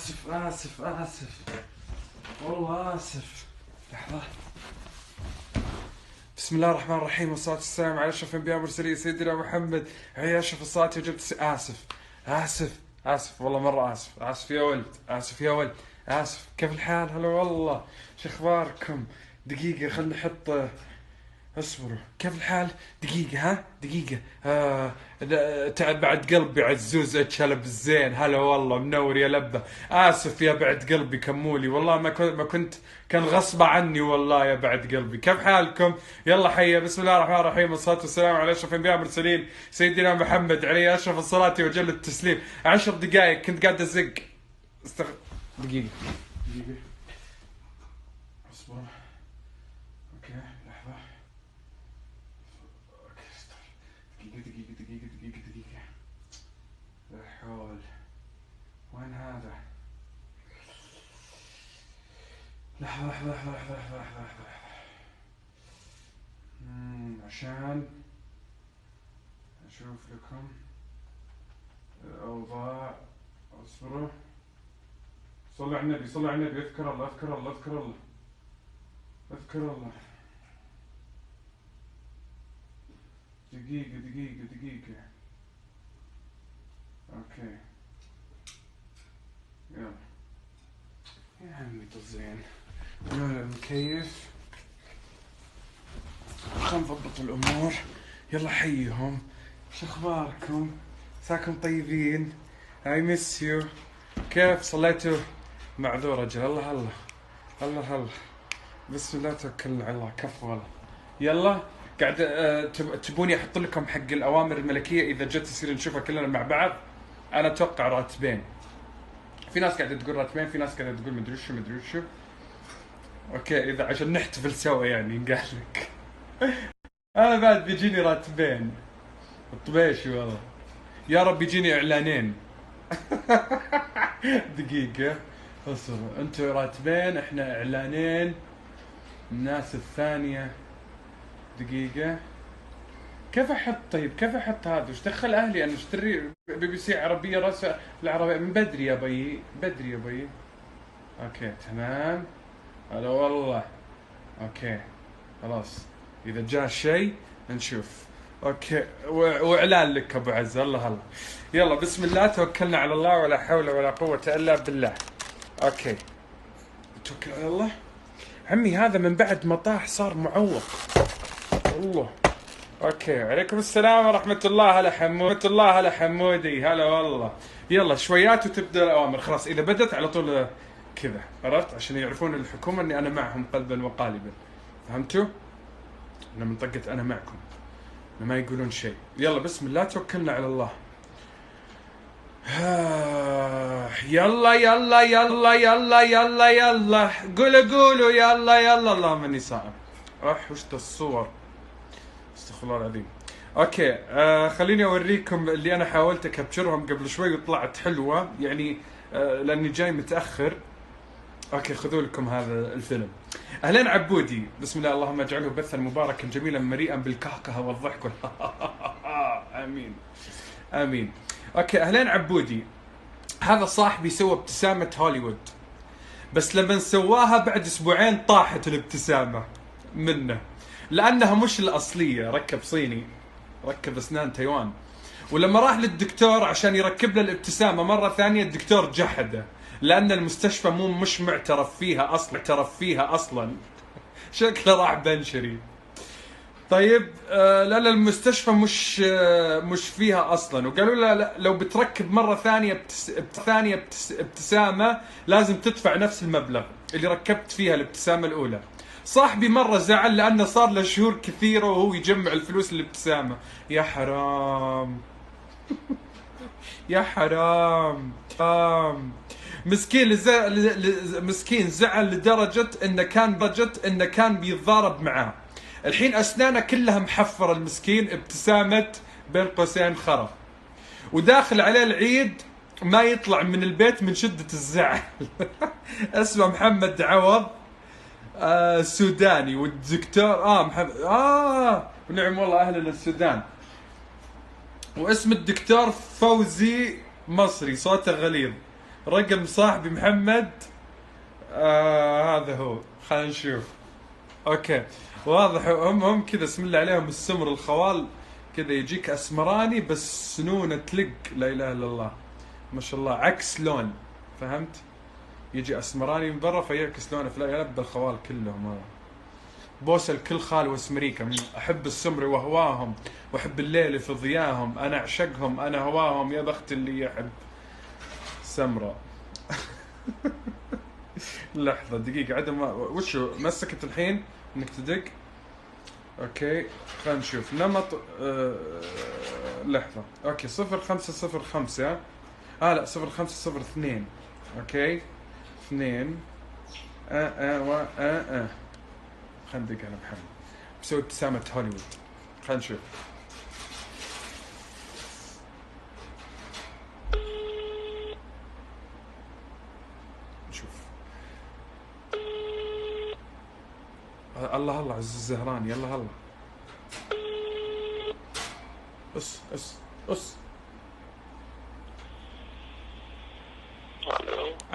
آسف والله آسف. لحظة. بسم الله الرحمن الرحيم والصلاة والسلام على أشرف الأنبياء والمرسلين سيدنا محمد عليه أشرف الصلاة وجبت آسف والله مرة آسف يا ولد آسف. كيف الحال؟ هلا والله، شو أخباركم؟ دقيقة خلنا نحط. اصبروا، كيف الحال؟ دقيقة تعب بعد قلبي عزوز اتشلب الزين، هلا والله منور يا لبه. آسف يا بعد قلبي كمولي، والله ما كنت كان غصبة عني والله يا بعد قلبي. كيف حالكم؟ يلا حيا. بسم الله الرحمن الرحيم والصلاة والسلام على أشرف الأنبياء والمرسلين سيدنا محمد عليه أشرف الصلاة وجل التسليم. 10 دقائق كنت قاعد أزق. دقيقة اصبروا. اوكي لحظة. دقيقة. لا حول. وين هذا؟ لحظة. عشان أشوف لكم الأوضاع. اصبروا. صلوا على النبي. اذكر الله. دقيقة. اوكي يلا يا عمي طزين. يلا المكيف، خلنا نضبط الامور. يلا حيهم، شو اخباركم؟ مساكم طيبين؟ اي مس يو. كيف صليتوا؟ معذور اجل. الله بسم الله توكلنا على الله. كفو والله. يلا قاعد تبوني احط لكم حق الاوامر الملكيه اذا جت يصير نشوفها كلنا مع بعض. انا اتوقع راتبين. في ناس قاعده تقول راتبين، في ناس قاعده تقول مدري شو. اوكي اذا عشان نحتفل سوا يعني قال لك. انا بعد بيجيني راتبين الطبيشي والله. يا رب يجيني اعلانين. دقيقه اصبر. انتوا راتبين، احنا اعلانين. الناس الثانيه. دقيقة. كيف احط هذا؟ وش دخل اهلي؟ انا اشتري BBC عربية راس العربية من بدري يا بي. اوكي تمام. هلا والله. اوكي خلاص، اذا جاء شيء نشوف. اوكي واعلان لك ابو عز. الله يلا بسم الله توكلنا على الله ولا حول ولا قوة الا بالله. اوكي توكل على الله. عمي هذا من بعد ما طاح صار معوق الله. اوكي عليكم السلام ورحمة الله. هلا حمودي. هلا والله. يلا شويات وتبدا الاوامر. خلاص اذا بدت على طول كذا، عرفت؟ عشان يعرفون الحكومة اني انا معهم قلبا وقالبا. فهمتوا؟ انا منطقة انا معكم، ما يقولون شيء. يلا بسم الله توكلنا على الله. يلا قولوا يلا. اللهم اني صائم. وش الصور؟ استغفر الله العظيم. اوكي خليني اوريكم اللي انا حاولت اكبشرهم قبل شوي وطلعت حلوه يعني. لاني جاي متاخر. اوكي خذوا لكم هذا الفيلم. اهلين عبودي. بسم الله، اللهم اجعله بثا مباركا جميلا مليئا بالكهكه والضحك. امين. اوكي اهلين عبودي. هذا صاحبي سوى ابتسامه هوليوود، بس لما سواها بعد اسبوعين طاحت الابتسامه منه لانها مش الاصليه. ركب صيني، ركب اسنان تايوان. ولما راح للدكتور عشان يركب له الابتسامه مره ثانيه، الدكتور جحده لان المستشفى مش معترف فيها اصلا. شكله راح بنشري. طيب لان المستشفى مش فيها اصلا، وقالوا لا لو بتركب مره ثانيه ابتسامه لازم تدفع نفس المبلغ اللي ركبت فيها الابتسامه الاولى. صاحبي مرة زعل لأنه صار له شهور كثيرة وهو يجمع الفلوس الابتسامة. يا حرام. مسكين زعل لدرجة إنه كان بيتضارب معاه. الحين أسنانه كلها محفرة المسكين. ابتسامة بين قوسين خرف. وداخل عليه العيد ما يطلع من البيت من شدة الزعل. اسمه محمد عوض سوداني. والدكتور محمد ونعم والله اهلنا السودان. واسم الدكتور فوزي مصري، صوته غليظ. رقم صاحبي محمد. هذا هو، خلينا نشوف. اوكي واضح، هم كذا اسم الله عليهم السمر الخوال، كذا يجيك اسمراني بس سنونه تلق، لا اله الا الله ما شاء الله، عكس لون، فهمت؟ يجي اسمراني من برا فيعكس لونه، فلا يلبى الخوال كلهم. بوس الكل خال واسمريكا، احب السمر وهواهم، واحب الليل في ضياهم، انا اعشقهم انا هواهم، يا بخت اللي يحب سمرة. لحظة دقيقة عدم وشو مسكت الحين انك تدق؟ اوكي خلينا نشوف نمط. لحظة اوكي 0505 لا 0502 اوكي 2 خلينا ندق على محمد، بسوي ابتسامة هوليوود، خلينا نشوف. نشوف. الله عز الزهراني، يلا هلا. اس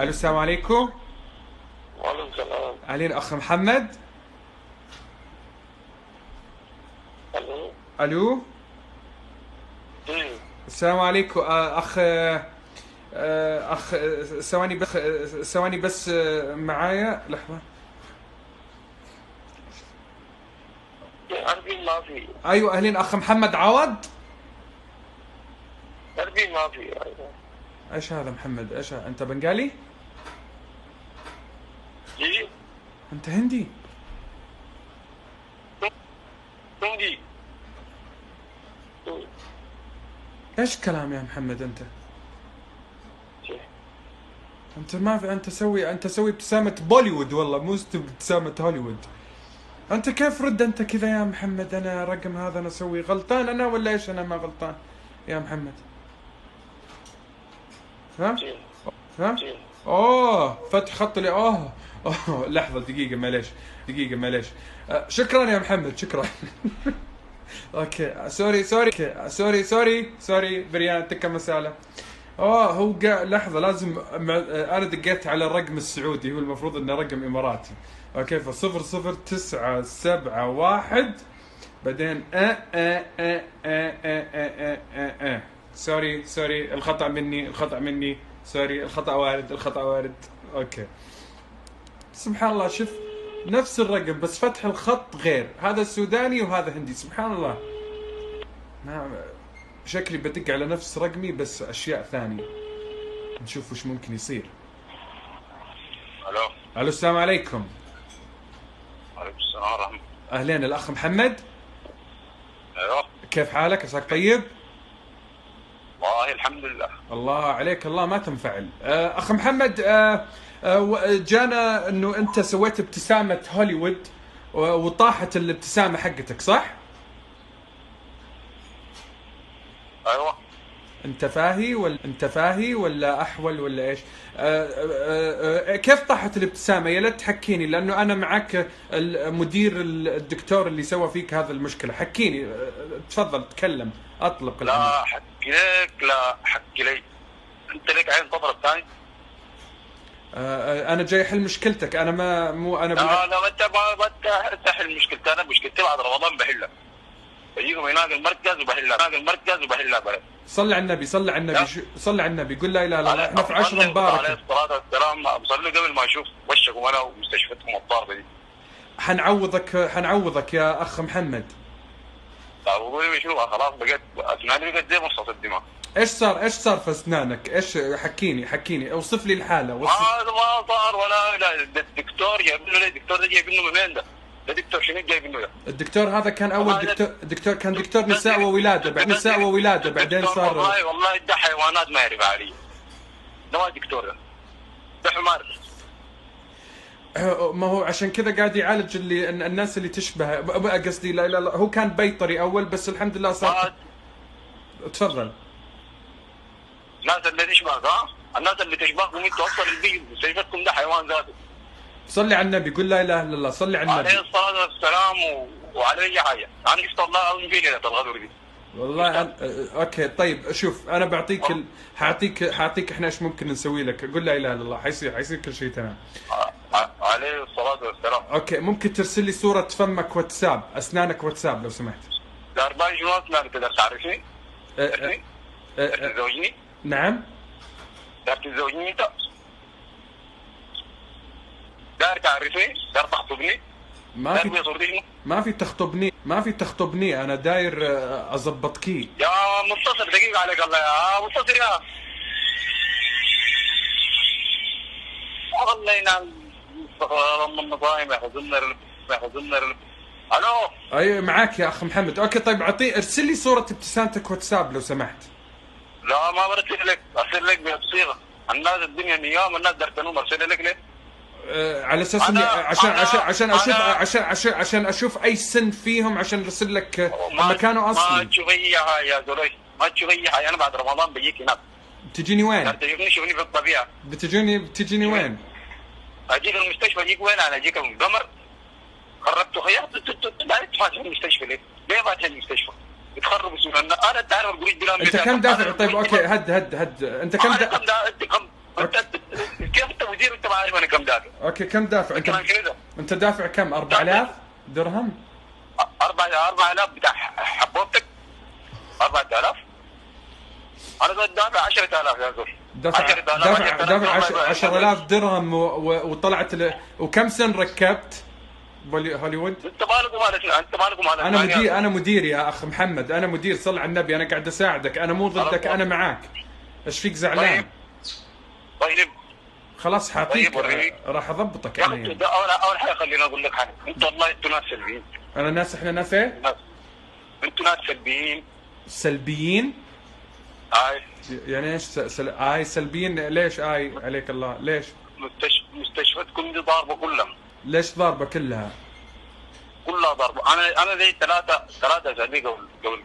الو السلام عليكم. وعليكم السلام. علي الاخ محمد. الو السلام عليكم. اخ ثواني بس معايا لحظة. أربين ما في. ايوه اهلين اخ محمد عوض. أربين ما في. أيوة. ايش هذا محمد؟ ايش انت بنغالي؟ إيه؟ انت هندي؟ هندي. ايش كلام يا محمد انت ما في، انت سوي ابتسامة بوليوود والله، مو ابتسامة هوليوود. انت كيف رد انت كذا يا محمد؟ انا رقم هذا انا اسوي غلطان انا ولا ايش؟ انا ما غلطان يا محمد، ها؟ فتح خط لي. لحظة دقيقة معليش. شكرا يا محمد شكرا. اوكي سوري بريان تكا مسالة. هو لحظة لازم انا دقيت على الرقم السعودي، هو المفروض انه رقم اماراتي. اوكي ف00971 بعدين سوري الخطأ مني سوري، الخطأ وارد. اوكي سبحان الله، شوف نفس الرقم بس فتح الخط غير، هذا سوداني وهذا هندي، سبحان الله. شكلي بدق على نفس رقمي بس اشياء ثانية، نشوف وش ممكن يصير. الو السلام عليكم. وعليكم السلام ورحمة. اهلين الاخ محمد. ايوه كيف حالك؟ عساك طيب؟ والله الحمد لله. الله عليك، الله ما تنفعل. اخ محمد، جانا انه انت سويت ابتسامة هوليوود وطاحت الابتسامة حقتك، صح؟ ايوه. انت فاهي ولا احول ولا ايش؟ كيف طاحت الابتسامة؟ يا ليت تحكيني، لانه انا معك المدير الدكتور اللي سوى فيك هذا المشكلة، حكيني. تفضل تكلم، اطلق لا الامر. حكي لي انت لك عين تضرب الثاني. انا جاي احل مشكلتك، انا مو انا لا انت ما تحل مشكلتي، انا مشكلتي بعد رمضان بحلها، بيجيكم هناك المركز وبحلها بلد. صلي على النبي صلي على النبي، قل لا اله الا الله، احنا في 10 مبارك. عليه الصلاه والسلام اصلي قبل ما اشوف وشكم انا ومستشفيتكم الضاربه دي. حنعوضك يا اخ محمد. تعوضوني من شنو؟ خلاص بقيت اسناني بقت زي مصاص الدماغ. ايش صار في اسنانك؟ ايش؟ حكيني اوصف لي الحاله. ما صار ولا لا. الدكتور جايب له، الدكتور ده جايب له من وين ده؟ دكتور شنو جايب له ده؟ الدكتور هذا كان اول دكتور كان دكتور نساء وولاده، بعدين صار والله ده حيوانات ما يعرف عليه. ده ما دكتور ده حمار. ما هو عشان كذا قاعد يعالج الناس اللي تشبه، قصدي لا هو كان بيطري اول بس الحمد لله صار. تفضل. الناس اللي تشبهك الناس اللي تشبهكم انتوا اصلا اللي سيفتكم ده حيوان ذاته. صلي على النبي، قل لا اله الا الله، صلي على النبي عليه الصلاه والسلام وعلى اي حاجه. انا شفت الله اعظم فيه ليله الغدر دي. والله اوكي طيب شوف انا بعطيك حاعطيك احنا ايش ممكن نسوي لك. قول لا اله الا الله، حيصير كل شيء تمام. عليه الصلاة والسلام. اوكي ممكن ترسل لي صورة فمك واتساب، اسنانك واتساب لو سمحت. داربان شنو اسنانك تقدر تعرفني؟ تتزوجني؟ نعم. دار تتزوجني انت؟ دار تعرفني؟ دار تخطبني؟ ما في تخطبني انا داير اظبطكي. يا متصل دقيقة عليك الله يا متصل يا والله ينام من صايم يحزننا الو. ايوه معاك يا اخ محمد. اوكي طيب ارسل لي صورة ابتسامتك واتساب لو سمحت. لا ما برسل لك، ارسل لك بصيغة. الناس الدنيا نيام، الناس درتنوم، ارسل لك ليه؟ على اساس اني عشان اشوف اي سن فيهم عشان ارسل لك مكانه اصلي. ما تشوف اي حاجه يا زلمه، ما تشوف اي حاجه. انا بعد رمضان بجيك هناك. بتجيني وين؟ تجيني شوفني في الطبيعه. بتجيني وين؟ اجيك المستشفى. اجيك وين؟ انا اجيك القمر. خربت خياط انت فاتح المستشفى ليه؟ ليه فاتح المستشفى؟ يتخرب اسمه انا تعرف القريش بلا. انت كم دافع؟ طيب اوكي هد انت كم كيف انت مدير وانت ما عارف انا كم دافع؟ اوكي كم دافع انت دافع كم؟ 4000 درهم؟ 4000 بتاع حبوبتك. 4000 انا دافع 10000 يا زول. دافع 10000 درهم وطلعت وكم سن ركبت هوليوود؟ انت مالك ومال انا مدير يا اخ محمد، انا مدير. صل على النبي، انا قاعد اساعدك، انا مو ضدك، انا معاك. ايش فيك زعلان؟ طيب خلاص حاعطيك. طيب راح اضبطك يا اخي. اول حاجه خليني اقول لك حاجه. انت والله انتوا ناس سلبيين. احنا ناس ايه؟ انتوا ناس سلبيين. سلبيين؟ يعني ايش سلبيين؟ ليش عليك الله ليش؟ مستشفياتكم دي ضاربه كلها. ليش ضاربه كلها؟ كلها ضربه. انا زي ثلاثه اسابيع قبل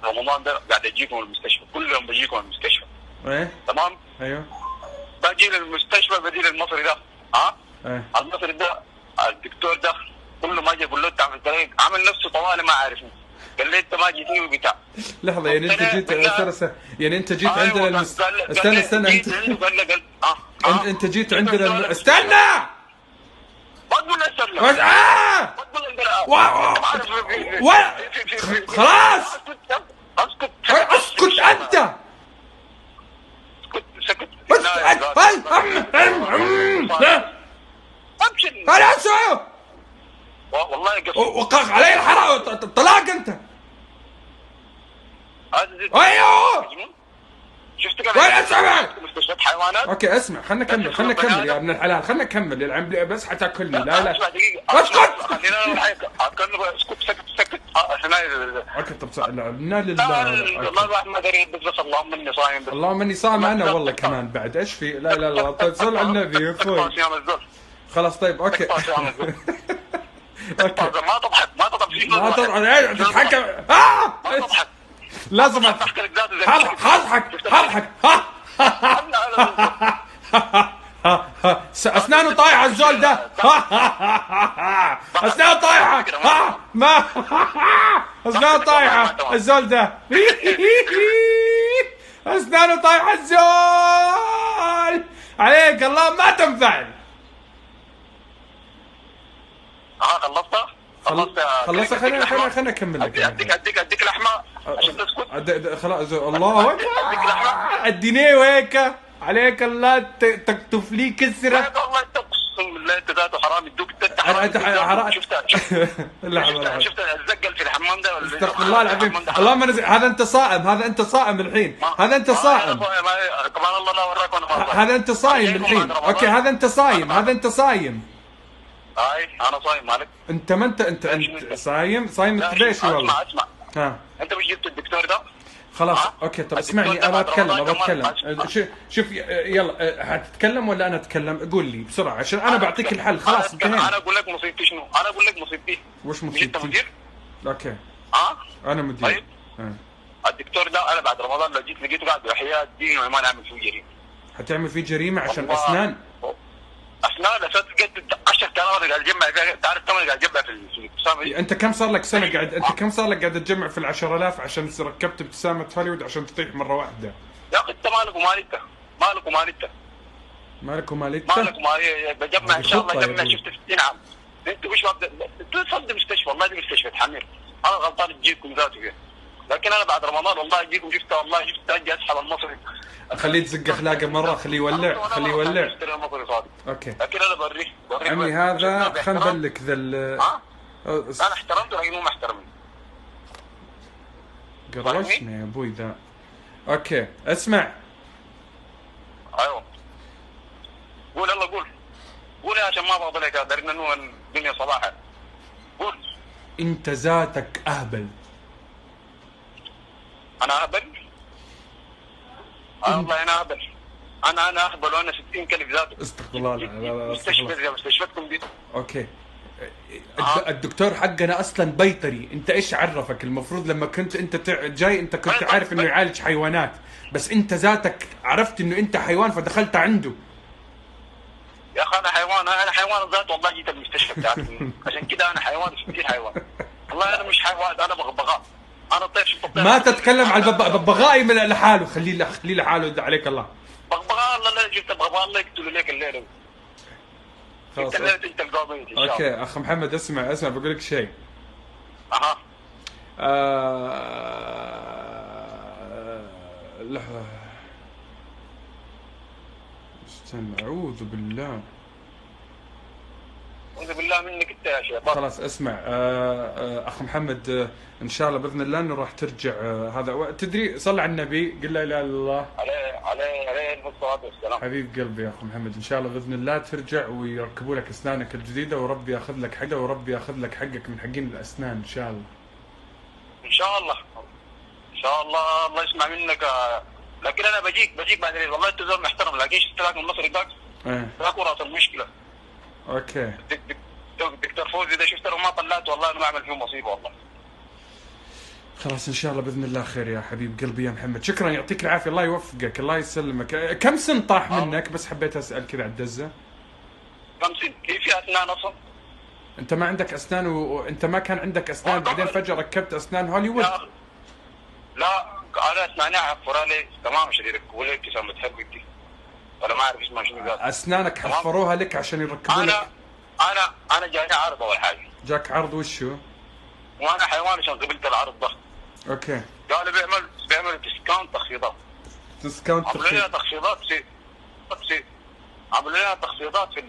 رمضان ده قاعد اجيكم المستشفى. كل يوم بجيكم المستشفى. ايه تمام؟ ايوه. باجي للمستشفى بديل المصري ده. ايه المصري ده الدكتور ده كل ما اجي اقول له انت عامل نفسه طوالي ما عارفني. قال لي انت ما جيتني وبتاع. لحظه يعني انت جيت يعني انت جيت عندنا استنى انت جيت عندنا استنى بقول له استنى خلاص اسكت انت. سكت خلاص والله وقع علي الحرام الطلاق انت. ايوه شفت كمان. وين اسمع؟ مستشفى حيوانات. اوكي اسمع، خلنا نكمل يا ابن الحلال، خلنا نكمل يا العم بس حتاكلني. لا اسمع دقيقة. اسكت. خلينا اتكلم. سكت اوكي طب لا لله. الله ما ادري بس اللهم اني صايم. اللهم اني صايم انا والله كمان بعد. ايش في؟ لا طيب صل على النبي يا اخوي. خلاص طيب اوكي. اوكي ما تضحك ما تضحك تتحكم. لازم هضحك. اسنانه طايحه الزول ده. اسنانه طايحه. ما اسنانه طايحه الزول ده. اسنانه طايحه الزول. عليك الله ما تنفع. خلصت. خلينا نكمل لك. اديك لحمه عشان تسكت. خلاص الله اكبر. اديني وهيك عليك الله تكتف لي كسره. والله انت اقسم بالله انت ذاته حرام. يدوك انت حرام. شفت الزقل في الحمام ده ولا؟ استغفر الله العظيم. اللهم هذا انت صائم الحين. هذا انت صائم. كمان الله لا وراك وانا هذا انت صايم الحين. اوكي هذا انت صايم. انا صايم مالك. انت ما انت صايم ليش والله؟ اسمع انت مش جبت الدكتور ده؟ خلاص اوكي طب اسمعني ابغى اتكلم. شوف يلا حتتكلم ولا انا اتكلم؟ قول لي بسرعه عشان انا بعطيك الحل. خلاص انتهينا. انا اقول لك مصيبتي شنو؟ انا اقول لك مصيبتي. وش مصيبتي؟ انت مدير؟ اوكي انا مدير. طيب الدكتور ده انا بعد رمضان لو جيت لقيته قاعد بحياة دين ما نعمل فيه جريمه. حتعمل فيه جريمه عشان اسنان؟ اثناء الاسد لقيت 10,000 قاعد اجمع فيها. تعرف ثمن قاعد اجمع في الابتسامه. انت كم صار لك سنه قاعد، انت كم صار لك قاعد تجمع في ال10,000 عشان ركبت ابتسامه هوليوود عشان تطيح مره واحده؟ يا اخي انت مالك ومال انت، مالك ومال انت، مالك ومال انت؟ مالك ومال بجمع ان شاء الله اجمع. شفت في 60 عام انت مش تصدق مستشفى، والله دي مستشفى تحمل. انا غلطان تجيكم ذاته فيها، لكن انا بعد رمضان والله اجيكم شفتها، والله شفت اجي اسحب المصري. خليه تزق اخلاقه مره، خليه يولع، خليه يولع. اوكي لكن انا بوريك عمي هذا خلينا نبلك ذا انا احترمته لكن مو ما احترمني. قرشنا يا ابوي ذا. اوكي اسمع. ايوه قول، يلا قول قول يا عشان ما بفضل هيك درنا انه الدنيا صباحا. قول. انت ذاتك اهبل. انا اهبل؟ والله انا اهبل. انا اهبل وانا 60 كلب ذاته. استغفر الله. لا مستشفيتكم دي. اوكي الدكتور حقنا اصلا بيطري، انت ايش عرفك؟ المفروض لما كنت انت جاي انت كنت عارف انه يعالج حيوانات، بس انت ذاتك عرفت انه انت حيوان فدخلت عنده. يا اخي انا حيوان ذات، والله جيت المستشفى بتاعتي عشان كده انا حيوان، كثير حيوان. والله انا مش حيوان، انا بغبغاء. انا طير. شفت الطير؟ ما تتكلم على الببغائي لحاله، خليه لحاله يدعي عليك الله. بغبغاء الله، لا جبت بغبغاء الله يقتلوا لك الليله. خلاص انت القاضي ان شاء الله. اوكي اخ محمد اسمع بقول لك شيء. لحظة استنى. اعوذ بالله منك انت يا شيخ. خلاص اسمع اخ محمد ان شاء الله باذن الله انه راح ترجع. هذا تدري صلى على النبي، قل لا اله الا الله عليه الصلاه والسلام. حبيب قلبي يا اخ محمد، ان شاء الله باذن الله ترجع ويركبوا لك اسنانك الجديده، وربي ياخذ لك حقه، وربي ياخذ لك حقك من حقين الاسنان ان شاء الله. ان شاء الله ان شاء الله. الله يسمع منك. لكن انا بجيك بعد الليل. والله انت زول محترم، لكن شفت ذاك المصري ذاك ذاك راس المشكله. اوكي دكتور فوزي ده شفت لو ما طلعت والله انا بعمل فيه مصيبه والله. خلاص ان شاء الله باذن الله خير يا حبيب قلبي يا محمد. شكرا يعطيك العافيه، الله يوفقك، الله يسلمك. كم سن طاح منك؟ بس حبيت اسال كذا على الدزه. كم سن؟ كيف في اسنان اصلا؟ انت ما عندك اسنان وانت ما كان عندك اسنان بعدين فجاه ركبت اسنان هوليوود؟ لا انا اسناني حفرها لي تمام عشان يركبوا لي ابتسامه حقك دي، ولا ما اعرف اسمها شنو قال. اسنانك حفروها لك عشان يركبوا لك؟ انا جاني عرض اول حاجه. جاك عرض وشو؟ وانا حيوان عشان قبلت العرض ده. اوكي قالوا بيعمل ديسكاونت تخفيضات. عملوا لنا تخفيضات عملوا لنا تخفيضات في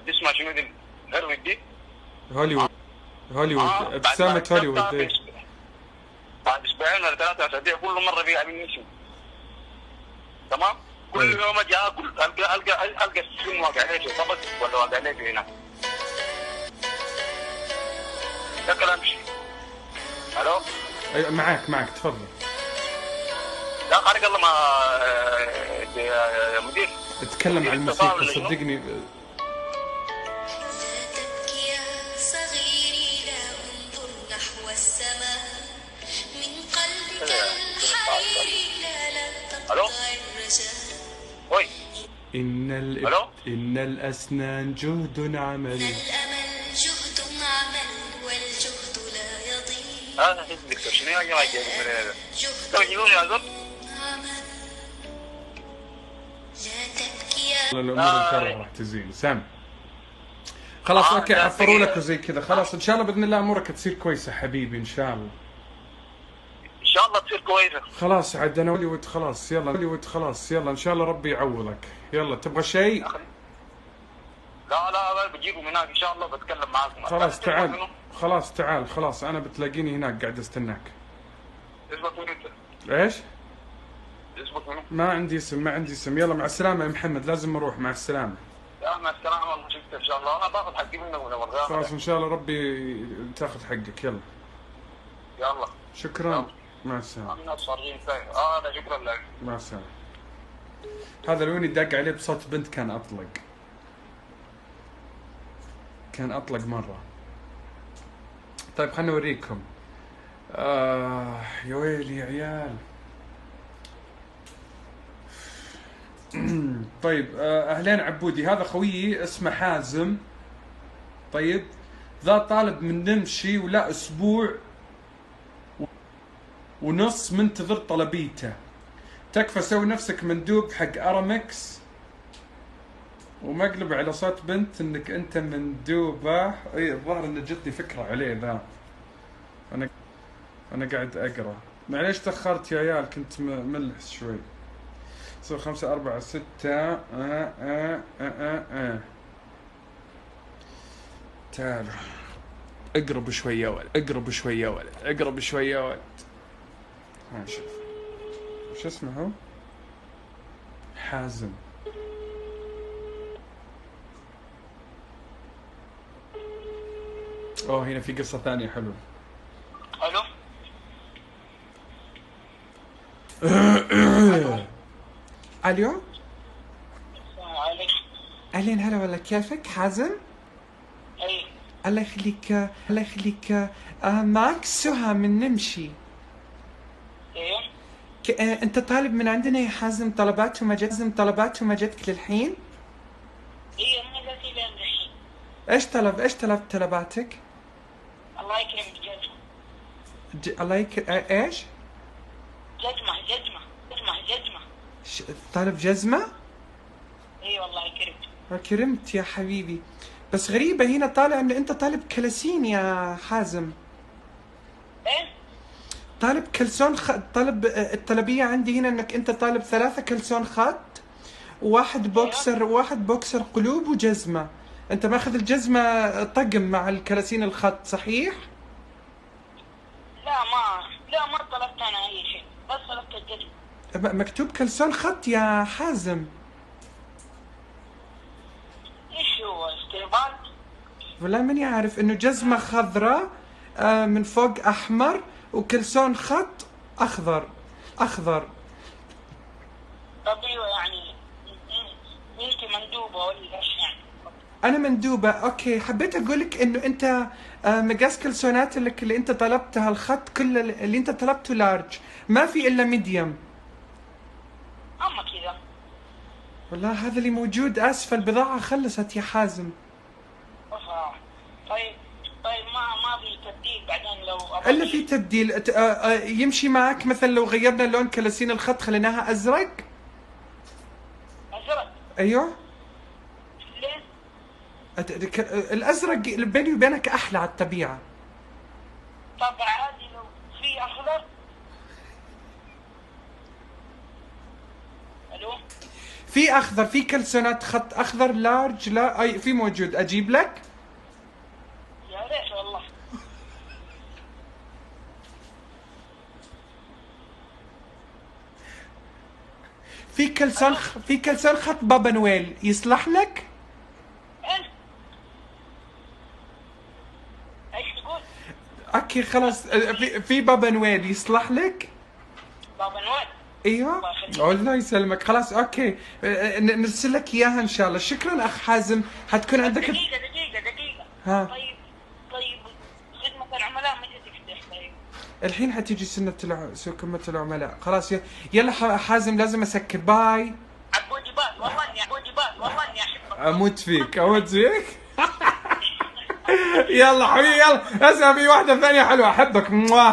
اسمها شنو دي الهرويد دي؟ هوليوود ابتسامة هوليوود. بعد اسبوعين ولا 3 اسابيع كل مره بيعمل نسم. تمام؟ كل يوم اجي اكل القى السن واقع عليه في طبق ولا واقع عليه في هنا. ده كلام شيء. الو؟ ايوه معك تفضل. لا خارج الله ما يا مدير. اتكلم عن الموسيقى صدقني. لا تبكي يا صغيري، لا انظر نحو السماء، من قلبك الحريري لا تقطع الرجاء. إن الأسنان جهد عمل. الأمل جهد عمل والجهد لا يضيع. هذا دكتور شنو يا جماعة جنون يا زلمة. لا تبكي يا الأمور إن شاء الله راح تزين سام. خلاص أوكي حفروا لك وزي كذا. خلاص إن شاء الله بإذن الله أمورك تصير كويسة حبيبي إن شاء الله. إن شاء الله تصير كويسة. خلاص عاد أنا هوليوود خلاص يلا إن شاء الله ربي يعوضك. يلا تبغى شيء؟ لا بجيبه من هناك إن شاء الله بتكلم معاكم. خلاص تعال خلاص أنا بتلاقيني هناك قاعد استناك. اسمك منو أنت؟ إيش؟ اسمك منو؟ ما عندي اسم. يلا مع السلامة يا محمد، لازم أروح. مع السلامة. يا مع السلامة. والله شفت إن شاء الله أنا باخذ حقي منك ولا مرة. خلاص إن شاء الله ربي تاخذ حقك. يلا شكرا. مع السلامة. الناس صارين لا شكرا لك. مع السلامة. هذا لو اني داق عليه بصوت بنت كان أطلق مرة. طيب خلنا نوريكم. يا ويلي يا عيال. طيب اهلين عبودي، هذا خويي اسمه حازم. طيب ذا طالب من نمشي ولا اسبوع ونص منتظر طلبيته. تكفى سوي نفسك مندوب حق ارامكس ومقلب على صوت بنت انك انت مندوبه. اي الظاهر ان جتني فكره عليه ذا. انا قاعد اقرا. معليش تاخرت يا عيال، كنت ملحس شوي. 5 4 6 تعالوا اقرب شوي يا ولد، اقرب شوي يا ولد، اقرب شوي يا ولد. ها شوف وش اسمه هو؟ حازم. اوه هنا في قصة ثانية حلوة. الو الو السلام عليكم. اهلين هلا والله، كيفك حازم؟ اي الله يخليك الله يخليك. معك سهى من نمشي. ايوه انت طالب من عندنا يا حازم، طلبات وما جتك للحين؟ ايوه ما قلت لي الحين. ايش طلباتك؟ الله يكرمك جزمة. الله ايش؟ جزمة. طالب جزمة؟ اي والله يكرمك. كرمت يا حبيبي. بس غريبة هنا طالع ان انت طالب كلاسين يا حازم. ايه طالب كلسون طالب الطلبية عندي هنا انك انت طالب 3 كلسون خط وواحد بوكسر قلوب وجزمة. انت ماخذ الجزمة طقم مع الكلاسين الخط صحيح؟ لا ما طلبت انا اي شيء، بس طلبت الجزمة. مكتوب كلسون خط يا حازم. ايش هو استقبال؟ والله ماني عارف انه جزمة خضراء من فوق احمر وكلسون خط اخضر. طب ايوه يعني انت مندوبة ولا ايش يعني؟ انا مندوبة. اوكي حبيت اقولك انه انت مقاس كلسونات اللي انت طلبتها الخط كل اللي انت طلبته لارج، ما في الا ميديوم. اما كذا. والله هذا اللي موجود. اسفة البضاعة خلصت يا حازم. طيب ما في تبديل بعدين لو الا في تبديل. يمشي معك مثلا لو غيرنا لون كلاسين الخط خليناها ازرق؟ ازرق؟ ايوه ليه؟ الازرق بيني وبينك احلى على الطبيعة. طب عادي لو في اخضر؟ الو في اخضر، في كلسونات خط اخضر لارج. لا اي في موجود، اجيب لك؟ يا ريت والله. في كلسون خط بابا نويل يصلح لك؟ ايش تقول؟ اوكي خلاص. في بابا نويل يصلح لك؟ بابا نويل؟ ايوه الله يسلمك. خلاص اوكي نرسل لك اياها ان شاء الله. شكرا اخ حازم. حتكون عندك دقيقة. ها طيب خدمة العملاء متى تفتح طيب؟ الحين حتيجي خدمة العملاء. خلاص يلا حازم لازم اسكر. باي. عبودي باي والله اني احبك. اموت فيك. يلا حبيبي يلا اسمع، في واحدة ثانية حلوة. احبك.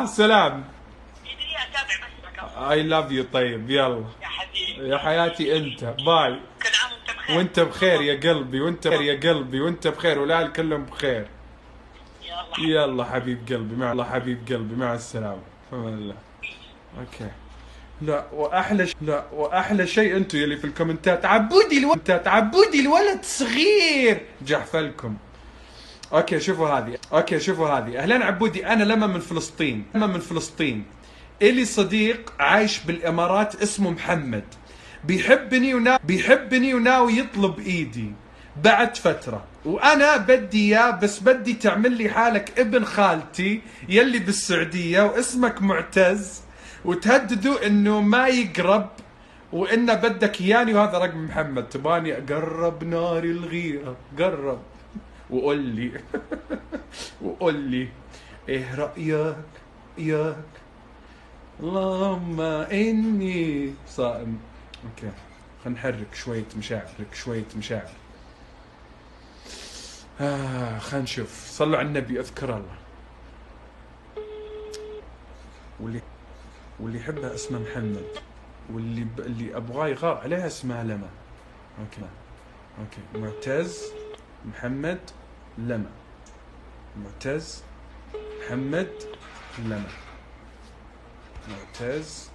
سلام. يدري اتابع بس. اي لاف يو. طيب يلا يا حبيبي يا حياتي انت. باي. كل عام وانت وانت بخير. بخير يا قلبي، وانت بخير والاهل كلهم بخير. يلا حبيب قلبي مع السلامة. فمان الله. اوكي. واحلى شيء انتم يلي في الكومنتات عبودي الولد صغير جحفلكم. اوكي شوفوا هذه. اهلين عبودي، انا لما من فلسطين الي صديق عايش بالامارات اسمه محمد، بيحبني وناوي يطلب ايدي بعد فترة، وانا بدي اياه، بس بدي تعمل لي حالك ابن خالتي يلي بالسعودية واسمك معتز، وتهددوا انه ما يقرب، وانه بدك اياني، وهذا رقم محمد. تباني اقرب ناري الغيرة، قرب وقول لي ايه رأيك اللهم اني صائم. اوكي خلينا نحرك شوية مشاعر، شوية مشاعر. خلينا نشوف. صلوا على النبي، اذكر الله. واللي يحبها اسمه محمد، اللي ابغاه يغار عليها اسمها لما. اوكي معتز محمد لما. معتز محمد لما. معتز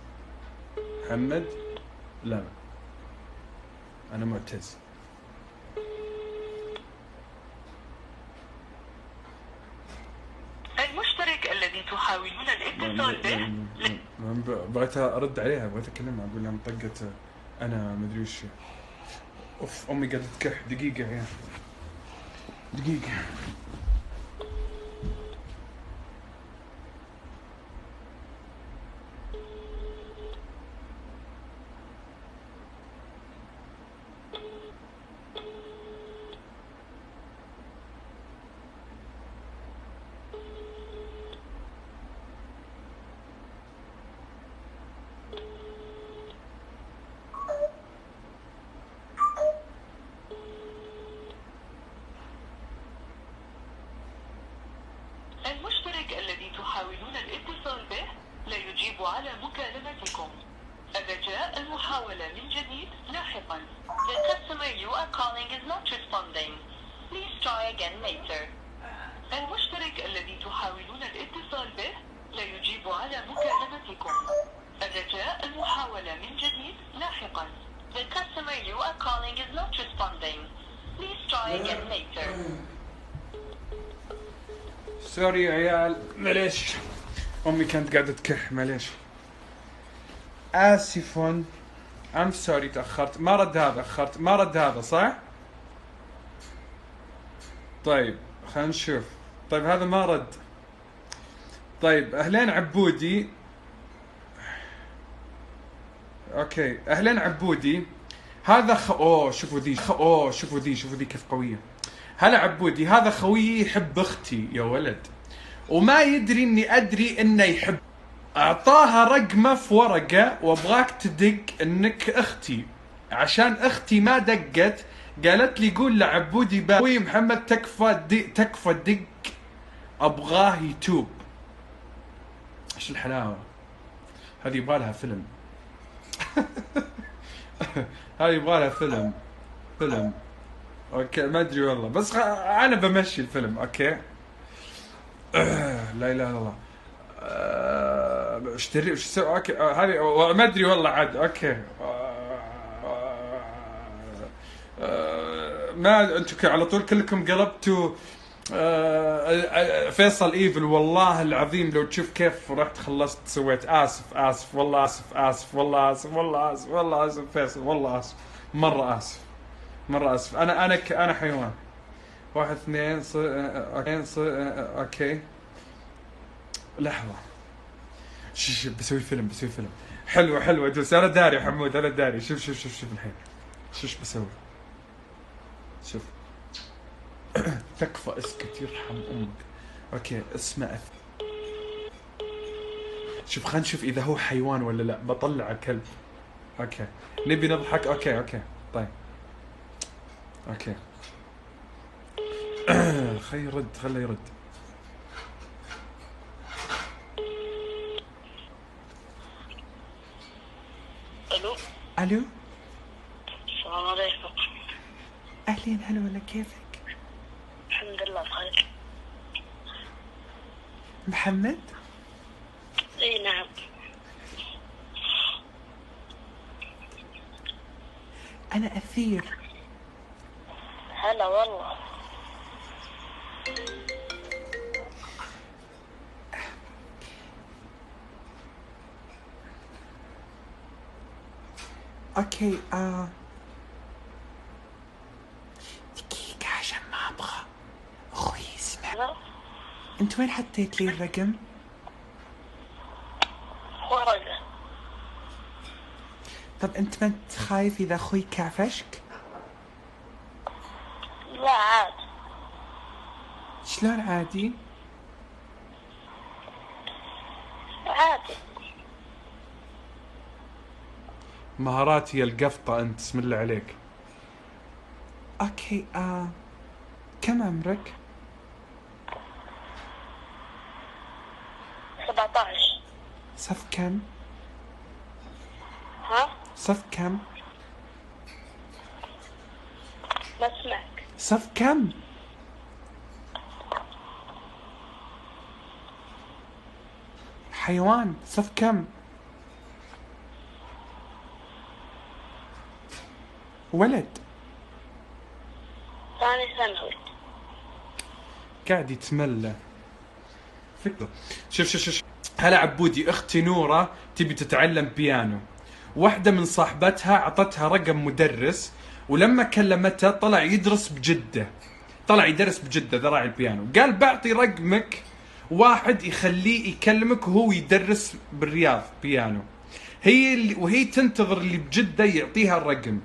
محمد لما. انا معتز. المشترك الذي تحاولون الاتصال به بغيت ارد عليها، بغيت اكلمها، اقول لها مطقت انا مدري وش. اوف امي قاعده تكح. دقيقه يا دقيقه. المشترك الذي تحاولون الاتصال به لا يجيب على مكالمتكم. الرجاء المحاولة من جديد لاحقا. The customer you are calling is not responding. Please try again later. المشترك الذي تحاولون الاتصال به لا يجيب على مكالمتكم. الرجاء المحاولة من جديد لاحقا. The customer you are calling is not responding. Please try again later. سوري يا عيال، معليش امي كانت قاعده تكح، معليش. اسف. ام سوري تاخرت. ما رد هذا، اخرت. ما رد هذا صح؟ طيب خلينا نشوف. طيب هذا ما رد. طيب اهلين عبودي. اوكي اهلين عبودي. هذا اوه شوفوا ذي. شوفوا ذي كيف قويه. هلا عبودي، هذا خويي يحب اختي يا ولد، وما يدري اني ادري انه يحب. اعطاها رقمه في ورقه وابغاك تدق انك اختي، عشان اختي ما دقت. قالت لي قول لعبودي باوي محمد تكفى دق، ابغاه يتوب. ايش الحلاوه هذه، يبغى لها فيلم. هذه يبغى لها فيلم. اوكي ما ادري والله، بس انا بمشي الفيلم. اوكي لا اله الا الله. اشتري وش اسوي؟ اوكي هذه ما ادري والله عاد. اوكي ما انتم على طول كلكم قلبتوا فيصل ايفل. والله العظيم لو تشوف كيف رحت خلصت سويت. اسف والله اسف فيصل، والله اسف، مرة اسف. انا حيوان. 1 2 اوكي لحظة. بسوي فيلم. حلو ادوس. انا داري حمود، انا داري. شوف الحين شوف بسوي. شوف تكفى اسكت يرحم امك. اوكي اسمه شوف خلينا نشوف اذا هو حيوان ولا لا. بطلع كلب. اوكي نبي نضحك. اوكي طيب اوكي. خليه يرد. الو السلام عليكم. اهلين هلا ولا كيفك؟ الحمد لله بخير. محمد؟ اي نعم. انا اثير. هلا والله. اوكي دقيقة عشان ما ابغى اخوي يسمع. انت وين حطيت لي الرقم؟ ورقة. طب انت ما انت خايف اذا اخوي كعفشك؟ لا عادي. شلون عادي؟ عادي. مهاراتي هي القفطة انت، بسم الله عليك. اوكي كم عمرك؟ 17. صف كم؟ ها؟ صف كم؟ ما اسمعك. صف كم؟ حيوان، صف كم؟ ولد ثاني ثانوي. قاعد يتملى. فكرة. شوف هلا عبودي، اختي نورة تبي تتعلم بيانو، واحدة من صاحبتها عطتها رقم مدرس، ولما كلمتها طلع يدرس بجدة، طلع يدرس بجدة ذراع البيانو، قال بعطي رقمك واحد يخليه يكلمك وهو يدرس بالرياض بيانو. وهي تنتظر اللي بجدة يعطيها الرقم.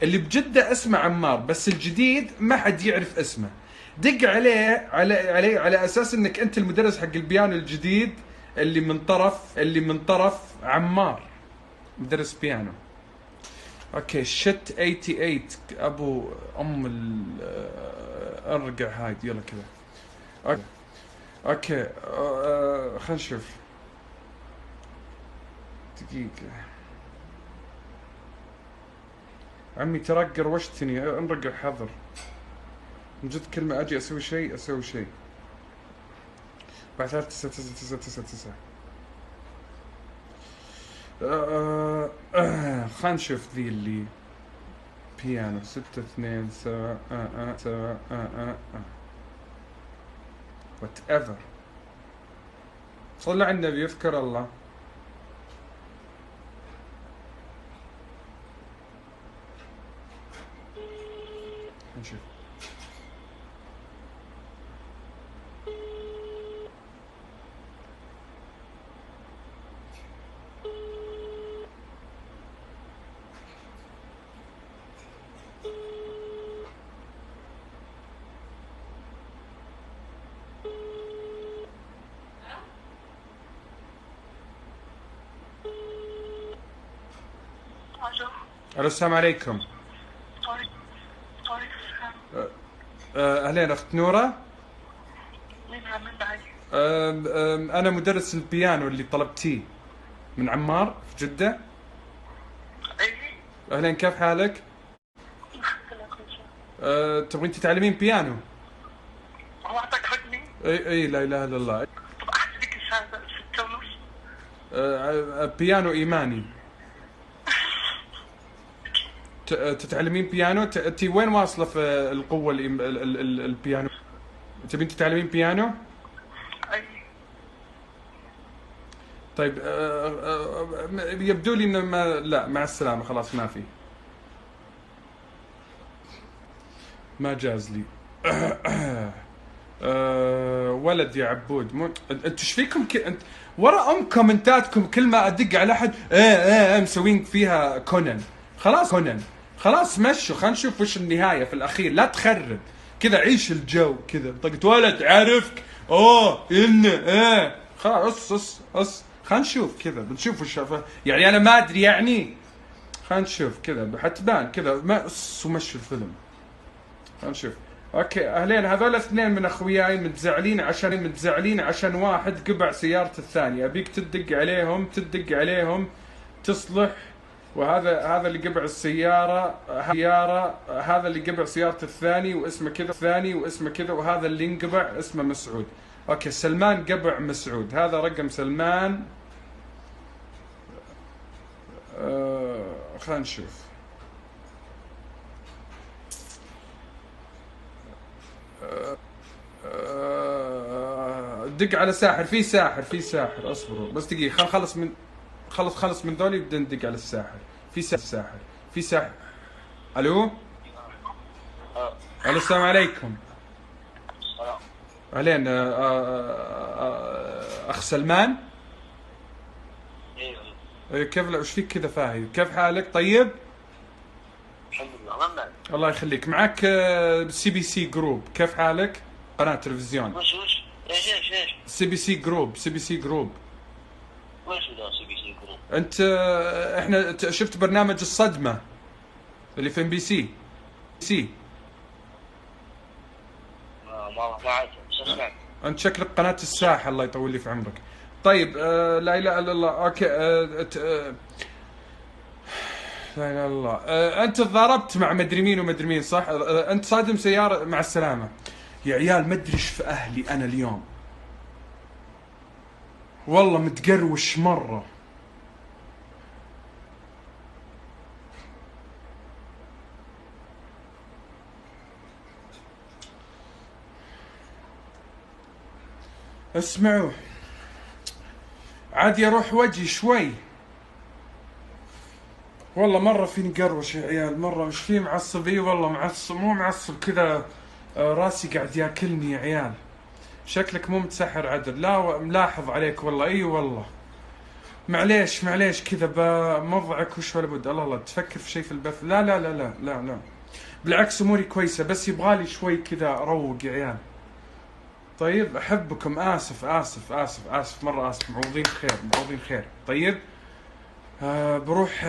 اللي بجدة اسمه عمار، بس الجديد ما حد يعرف اسمه. دق عليه على اساس انك انت المدرس حق البيانو الجديد اللي من طرف عمار مدرس بيانو. اوكي شت 88 ابو ام ارجع هاي يلا كذا. اوكي خلينا نشوف دقيقة. عمي ترى قروشتني، انرجع حظر من جد، كلمة اجي اسوي شيء بعد 3 9 9 9 9. خلينا نشوف ذي اللي بيانو 6 2 7 وات ايفر. صلى على النبي يذكر الله. نشوف الو السلام عليكم. اهلين اخت نورة. انا مدرس البيانو اللي طلبتيه من عمار في جدة. اهلين كيف حالك؟ تبغين تتعلمين بيانو؟ هو اعطاك رقمي؟ اي لا اله الا الله. طب احسبك الساعة 6:30. بيانو ايماني. تتعلمين بيانو؟ انت وين واصله في القوه البيانو؟ تبين تتعلمين بيانو؟ اي. طيب يبدو لي انه لا مع السلامه خلاص ما في، ما جاز لي. ولد يا عبود انتوا ايش فيكم انت ورا كومنتاتكم كل ما ادق على احد مسوين فيها كونان. خلاص كونان خلاص مشوا، خلينا نشوف وش النهايه في الاخير. لا تخرب كذا، عيش الجو كذا بطاقة ولد عارفك خلاص اس خلينا نشوف كذا، بنشوف وش يعني انا ما ادري يعني. خلينا نشوف كذا حتبان كذا ما ومشوا الفيلم. خلينا نشوف. اوكي اهلين، هذول اثنين من اخوياي متزعلين عشان واحد قبع سيارة الثاني. ابيك تدق عليهم تصلح. وهذا اللي قبع السيارة، هذا اللي قبع سيارة الثاني واسمه كذا، وهذا اللي انقبع اسمه مسعود. اوكي سلمان قبع مسعود، هذا رقم سلمان. خلينا نشوف. دق على ساحر، في ساحر اصبروا بس دقيقة، خلص من ذولي بدنا ندق على الساحر. في ساحر. الو السلام عليكم. اهلين اخ سلمان. كيف وش فيك كذا فاهي؟ كيف حالك؟ طيب الحمد لله. من معك؟ الله يخليك. معك CBC جروب. كيف حالك؟ قناة تلفزيون. وش ايش CBC جروب. وش ذا CBC جروب؟ انت احنا شفت برنامج الصدمة اللي في MBC ما عارف شو اسمه. انت شكلك قناة الساحة، الله يطول لي في عمرك. طيب لا اله الا الله. اوكي لا اله الا الله. انت تضاربت مع مدري مين ومدري مين صح؟ انت صادم سيارة، مع السلامة. يا عيال ما ادري ايش في اهلي انا اليوم، والله متقروش مرة. اسمعوا عادي اروح وجهي شوي، والله مرة فيني قروش يا عيال، مرة مش فيه معصب. والله معصب، مو معصب كذا، راسي قاعد ياكلني يا عيال. شكلك مو متسحر عدل، لا ملاحظ عليك والله. والله معليش كذا بمضعك وش ولا بد. الله تفكر في شيء في البث؟ لا لا لا لا لا لا، بالعكس اموري كويسة، بس يبغالي شوي كذا اروق يا عيال. طيب احبكم، اسف مرة اسف، معوضين خير. طيب بروح